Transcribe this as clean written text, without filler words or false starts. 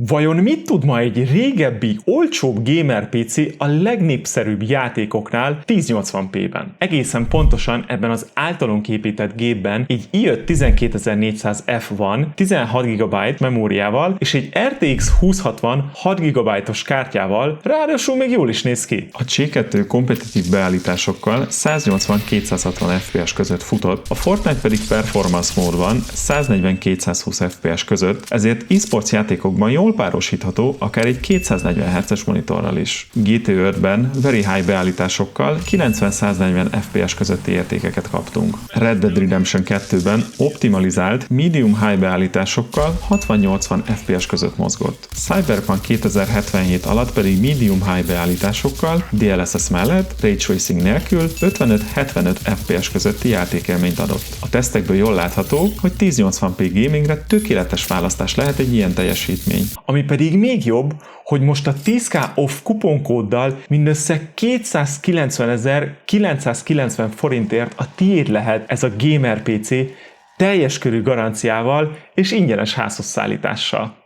Vajon mit tud ma egy régebbi, olcsóbb gamer PC a legnépszerűbb játékoknál 1080p-ben? Egészen pontosan ebben az általunk épített gépben egy i5 12400F van 16 GB memóriával és egy RTX 2060 6 GB-os kártyával, ráadásul még jól is néz ki. A C2 kompetitív beállításokkal 180-260 FPS között futott, a Fortnite pedig performance módban 140-220 FPS között, ezért e-sports játékokban jól párosítható, akár egy 240 Hz-es monitorral is. GT 5-ben very high beállításokkal 90-140 FPS közötti értékeket kaptunk. Red Dead Redemption 2-ben optimalizált medium high beállításokkal 60-80 FPS között mozgott. Cyberpunk 2077 alatt pedig medium high beállításokkal, DLSS mellett, Ray Tracing nélkül 55-75 FPS közötti játékélményt adott. A tesztekből jól látható, hogy 1080p gamingre tökéletes választás lehet egy ilyen teljesítmény. Ami pedig még jobb, hogy most a 10k off kuponkóddal mindössze 290.990 forintért a tiéd lehet ez a gamer PC teljes körű garanciával és ingyenes házhoz szállítással.